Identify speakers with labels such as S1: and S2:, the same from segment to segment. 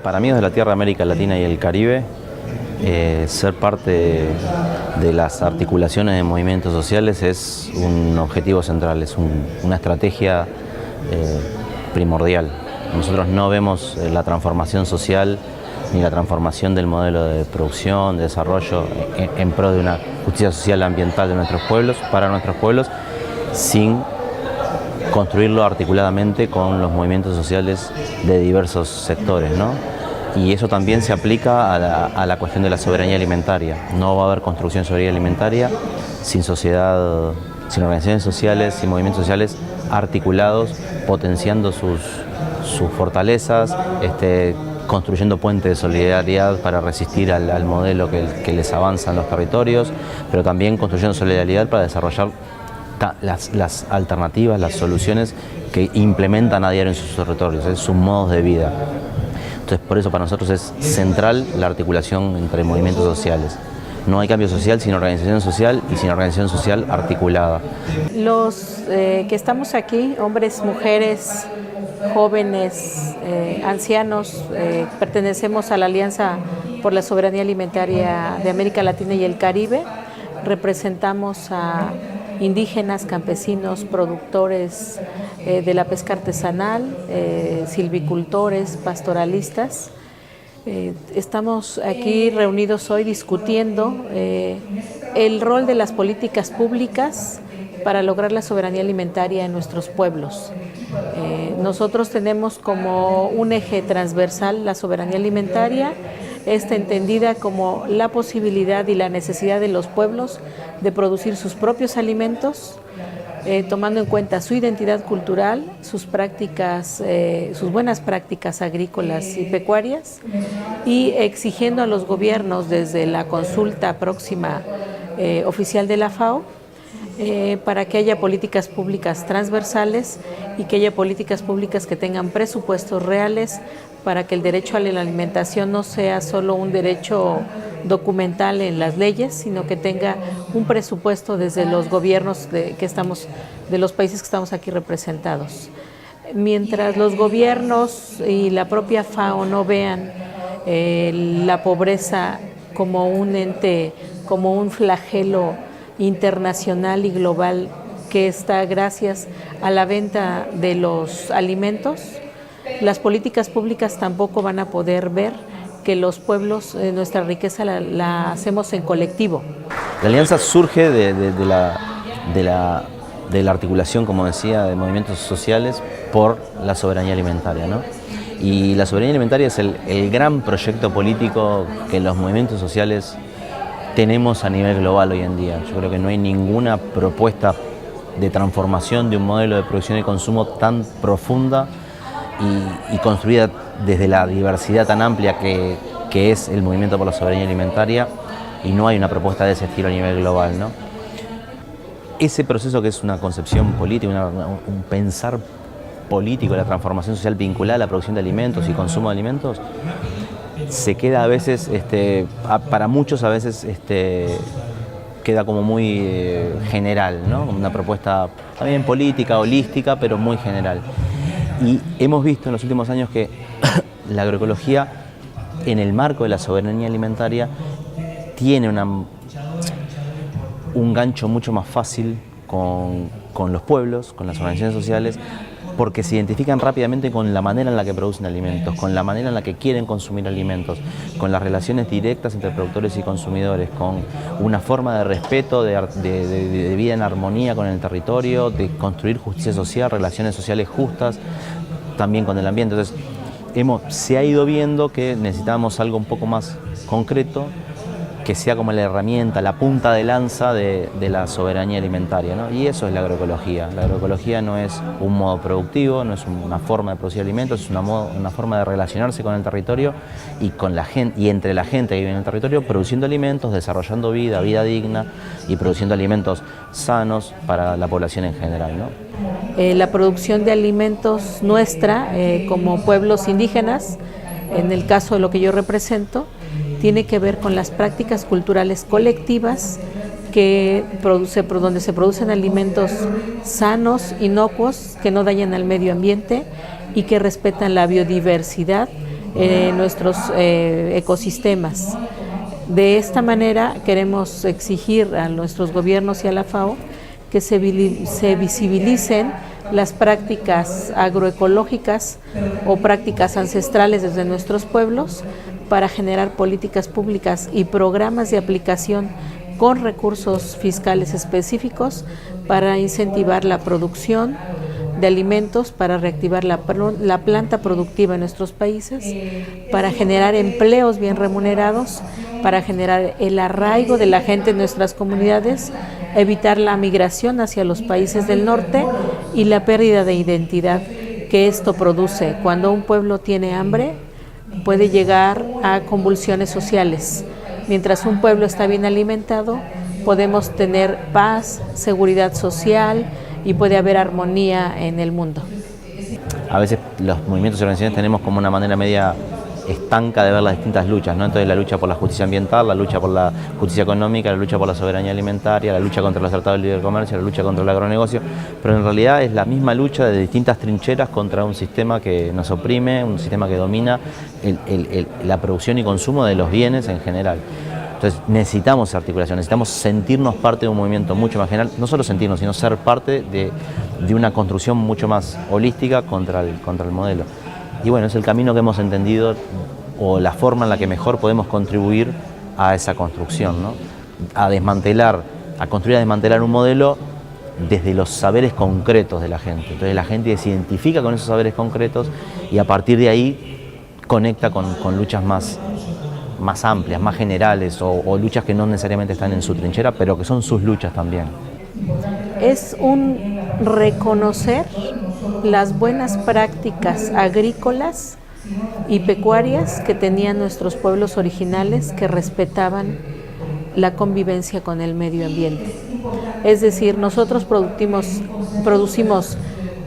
S1: Para mí, desde la Tierra, América Latina y el Caribe, ser parte de las articulaciones de movimientos sociales es un objetivo central, es una estrategia primordial. Nosotros no vemos la transformación social ni la transformación del modelo de producción, de desarrollo en pro de una justicia social ambiental de nuestros pueblos, para nuestros pueblos, sin construirlo articuladamente con los movimientos sociales de diversos sectores, ¿no? Y eso también se aplica a la cuestión de la soberanía alimentaria. No va a haber construcción de soberanía alimentaria sin sociedad, sin organizaciones sociales, sin movimientos sociales articulados, potenciando sus fortalezas, construyendo puentes de solidaridad para resistir al modelo que les avanza en los territorios, pero también construyendo solidaridad para desarrollar las alternativas, las soluciones que implementan a diario en sus territorios, sus modos de vida. Entonces, por eso para nosotros es central la articulación entre movimientos sociales. No hay cambio social sin organización social y sin organización social articulada.
S2: Los que estamos aquí, hombres, mujeres, jóvenes, ancianos, pertenecemos a la Alianza por la Soberanía Alimentaria de América Latina y el Caribe. Representamos a indígenas, campesinos, productores de la pesca artesanal, silvicultores, pastoralistas. Estamos aquí reunidos hoy discutiendo el rol de las políticas públicas para lograr la soberanía alimentaria en nuestros pueblos. Nosotros tenemos como un eje transversal la soberanía alimentaria, entendida como la posibilidad y la necesidad de los pueblos de producir sus propios alimentos, tomando en cuenta su identidad cultural, sus prácticas, sus buenas prácticas agrícolas y pecuarias, y exigiendo a los gobiernos desde la consulta próxima oficial de la FAO para que haya políticas públicas transversales y que haya políticas públicas que tengan presupuestos reales para que el derecho a la alimentación no sea solo un derecho documental en las leyes, sino que tenga un presupuesto desde los gobiernos de los países que estamos aquí representados. Mientras los gobiernos y la propia FAO no vean la pobreza como un ente, como un flagelo internacional y global que está gracias a la venta de los alimentos, las políticas públicas tampoco van a poder ver que los pueblos, nuestra riqueza la hacemos en colectivo.
S1: La alianza surge de la articulación, como decía, de movimientos sociales por la soberanía alimentaria, ¿no? Y la soberanía alimentaria es el gran proyecto político que los movimientos sociales tenemos a nivel global hoy en día. Yo creo que no hay ninguna propuesta de transformación de un modelo de producción y consumo tan profunda y construida desde la diversidad tan amplia que es el movimiento por la soberanía alimentaria, y no hay una propuesta de ese estilo a nivel global, ¿no? Ese proceso, que es una concepción política, un pensar político, la transformación social vinculada a la producción de alimentos y consumo de alimentos, se queda a veces, para muchos a veces queda como muy general, ¿no? Una propuesta también política, holística, pero muy general. Y hemos visto en los últimos años que la agroecología, en el marco de la soberanía alimentaria, tiene un gancho mucho más fácil con los pueblos, con las organizaciones sociales, porque se identifican rápidamente con la manera en la que producen alimentos, con la manera en la que quieren consumir alimentos, con las relaciones directas entre productores y consumidores, con una forma de respeto, de vida en armonía con el territorio, de construir justicia social, relaciones sociales justas, también con el ambiente. Entonces, se ha ido viendo que necesitamos algo un poco más concreto, que sea como la herramienta, la punta de lanza de la soberanía alimentaria, ¿no? Y eso es la agroecología. La agroecología no es un modo productivo, no es una forma de producir alimentos, es una forma de relacionarse con el territorio y con la gente, y entre la gente que vive en el territorio, produciendo alimentos, desarrollando vida digna y produciendo alimentos sanos para la población en general, ¿no?
S2: La producción de alimentos nuestra, como pueblos indígenas, en el caso de lo que yo represento, tiene que ver con las prácticas culturales colectivas donde se producen alimentos sanos, inocuos, que no dañan al medio ambiente y que respetan la biodiversidad nuestros ecosistemas. De esta manera queremos exigir a nuestros gobiernos y a la FAO que se visibilicen las prácticas agroecológicas o prácticas ancestrales desde nuestros pueblos para generar políticas públicas y programas de aplicación con recursos fiscales específicos para incentivar la producción de alimentos, para reactivar la planta productiva en nuestros países, para generar empleos bien remunerados, para generar el arraigo de la gente en nuestras comunidades, evitar la migración hacia los países del norte y la pérdida de identidad que esto produce. Cuando un pueblo tiene hambre, puede llegar a convulsiones sociales. Mientras un pueblo está bien alimentado, podemos tener paz, seguridad social y puede haber armonía en el mundo.
S1: A veces los movimientos y organizaciones tenemos como una manera media estanca de ver las distintas luchas, ¿no? Entonces la lucha por la justicia ambiental, la lucha por la justicia económica, la lucha por la soberanía alimentaria, la lucha contra los tratados de libre comercio, la lucha contra el agronegocio, pero en realidad es la misma lucha de distintas trincheras contra un sistema que nos oprime, un sistema que domina la producción y consumo de los bienes en general. Entonces necesitamos articulación, necesitamos sentirnos parte de un movimiento mucho más general, no solo sentirnos, sino ser parte de una construcción mucho más holística contra el modelo. Y bueno, es el camino que hemos entendido o la forma en la que mejor podemos contribuir a esa construcción, ¿no? A construir, a desmantelar un modelo desde los saberes concretos de la gente. Entonces la gente se identifica con esos saberes concretos y a partir de ahí conecta con luchas más amplias, más generales o luchas que no necesariamente están en su trinchera, pero que son sus luchas también.
S2: Es un reconocer las buenas prácticas agrícolas y pecuarias que tenían nuestros pueblos originales que respetaban la convivencia con el medio ambiente. Es decir, nosotros producimos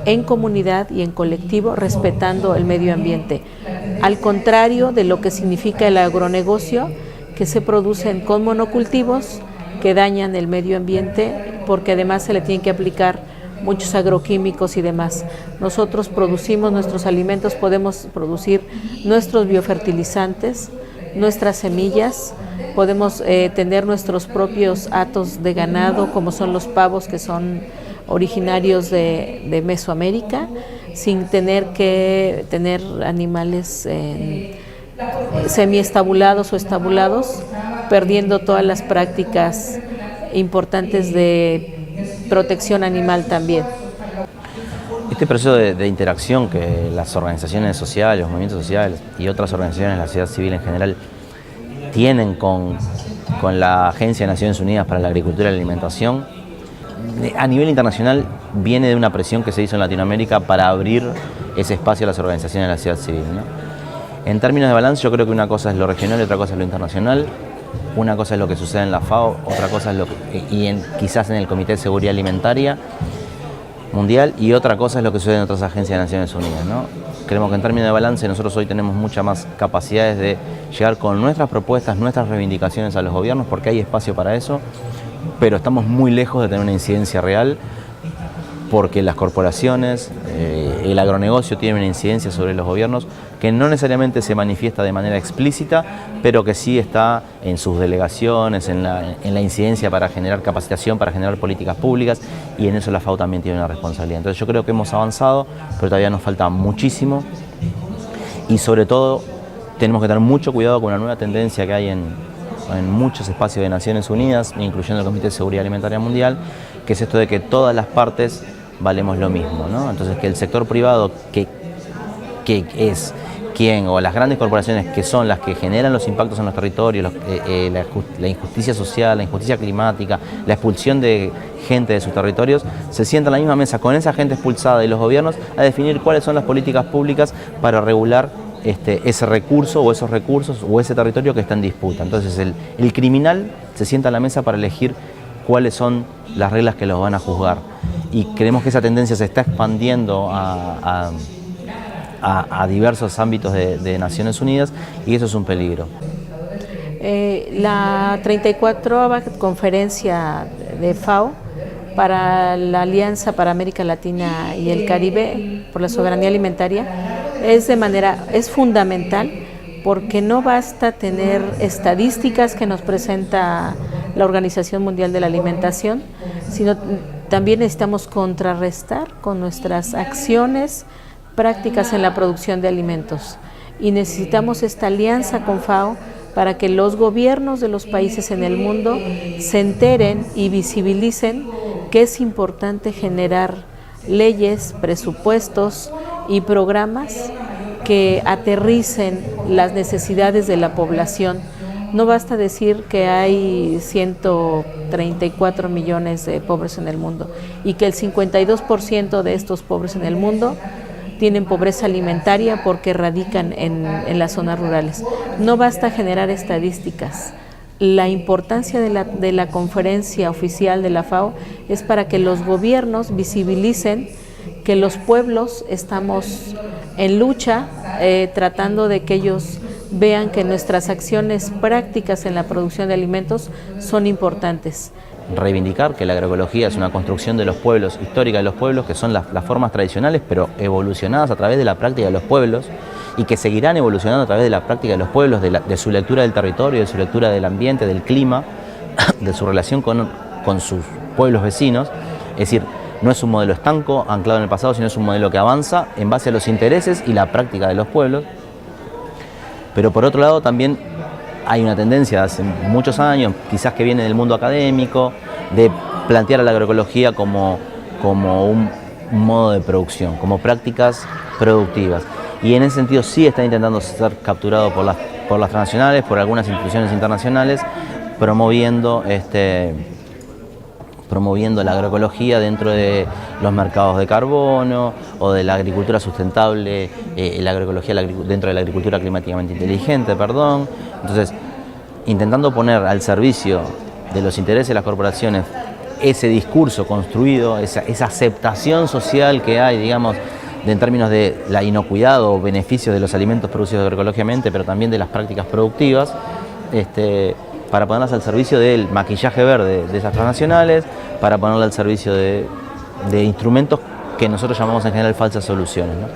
S2: en comunidad y en colectivo respetando el medio ambiente. Al contrario de lo que significa el agronegocio, que se producen con monocultivos que dañan el medio ambiente porque además se le tienen que aplicar muchos agroquímicos y demás. Nosotros producimos nuestros alimentos, podemos producir nuestros biofertilizantes, nuestras semillas, podemos tener nuestros propios hatos de ganado, como son los pavos que son originarios de Mesoamérica, sin tener que tener animales semiestabulados o estabulados, perdiendo todas las prácticas importantes de protección animal también.
S1: Este proceso de interacción que las organizaciones sociales, los movimientos sociales y otras organizaciones de la sociedad civil en general tienen con la Agencia de Naciones Unidas para la Agricultura y la Alimentación, a nivel internacional viene de una presión que se hizo en Latinoamérica para abrir ese espacio a las organizaciones de la sociedad civil, ¿no? En términos de balance, yo creo que una cosa es lo regional y otra cosa es lo internacional. Una cosa es lo que sucede en la FAO, otra cosa es quizás en el Comité de Seguridad Alimentaria Mundial, y otra cosa es lo que sucede en otras agencias de Naciones Unidas, ¿no? Creemos que en términos de balance nosotros hoy tenemos muchas más capacidades de llegar con nuestras propuestas, nuestras reivindicaciones a los gobiernos, porque hay espacio para eso, pero estamos muy lejos de tener una incidencia real, porque las corporaciones, el agronegocio tiene una incidencia sobre los gobiernos que no necesariamente se manifiesta de manera explícita, pero que sí está en sus delegaciones, en la incidencia para generar capacitación, para generar políticas públicas, y en eso la FAO también tiene una responsabilidad. Entonces yo creo que hemos avanzado, pero todavía nos falta muchísimo, y sobre todo tenemos que tener mucho cuidado con una nueva tendencia que hay en muchos espacios de Naciones Unidas, incluyendo el Comité de Seguridad Alimentaria Mundial, que es esto de que todas las partes valemos lo mismo, ¿no? Entonces que el sector privado, que es quien, o las grandes corporaciones que son las que generan los impactos en los territorios, la injusticia social, la injusticia climática, la expulsión de gente de sus territorios, se sientan a la misma mesa con esa gente expulsada y los gobiernos a definir cuáles son las políticas públicas para regular ese recurso o esos recursos o ese territorio que está en disputa. Entonces el criminal se sienta a la mesa para elegir cuáles son las reglas que los van a juzgar, y creemos que esa tendencia se está expandiendo a diversos ámbitos de Naciones Unidas, y eso es un peligro.
S2: La 34ª conferencia de FAO para la Alianza para América Latina y el Caribe por la Soberanía Alimentaria es fundamental, porque no basta tener estadísticas que nos presenta la Organización Mundial de la Alimentación, sino también necesitamos contrarrestar con nuestras acciones prácticas en la producción de alimentos. Y necesitamos esta alianza con FAO para que los gobiernos de los países en el mundo se enteren y visibilicen que es importante generar leyes, presupuestos y programas que aterricen las necesidades de la población. No basta decir que hay 134 millones de pobres en el mundo y que el 52% de estos pobres en el mundo tienen pobreza alimentaria porque radican en las zonas rurales. No basta generar estadísticas. La importancia de la conferencia oficial de la FAO es para que los gobiernos visibilicen que los pueblos estamos en lucha, tratando de que ellos vean que nuestras acciones prácticas en la producción de alimentos son importantes.
S1: Reivindicar que la agroecología es una construcción de los pueblos, histórica de los pueblos, que son las formas tradicionales, pero evolucionadas a través de la práctica de los pueblos, y que seguirán evolucionando a través de la práctica de los pueblos, de su lectura del territorio, de su lectura del ambiente, del clima, de su relación con sus pueblos vecinos. Es decir, no es un modelo estanco, anclado en el pasado, sino es un modelo que avanza en base a los intereses y la práctica de los pueblos. Pero por otro lado también hay una tendencia de hace muchos años, quizás que viene del mundo académico, de plantear a la agroecología como un modo de producción, como prácticas productivas. Y en ese sentido sí está intentando ser capturado por las transnacionales, por algunas instituciones internacionales, promoviendo la agroecología dentro de los mercados de carbono o de la agricultura sustentable, la agroecología dentro de la agricultura climáticamente inteligente, perdón. Entonces, intentando poner al servicio de los intereses de las corporaciones ese discurso construido, esa aceptación social que hay, digamos, en términos de la inocuidad o beneficios de los alimentos producidos agroecológicamente, pero también de las prácticas productivas, para ponerlas al servicio del maquillaje verde de esas transnacionales, para ponerlas al servicio de instrumentos que nosotros llamamos en general falsas soluciones, ¿no?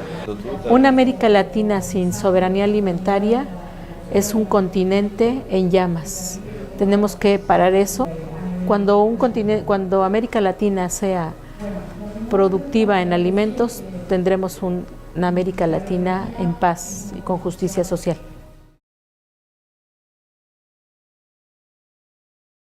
S1: Una
S2: América Latina sin soberanía alimentaria es un continente en llamas. Tenemos que parar eso. Cuando América Latina sea productiva en alimentos, tendremos una América Latina en paz y con justicia social.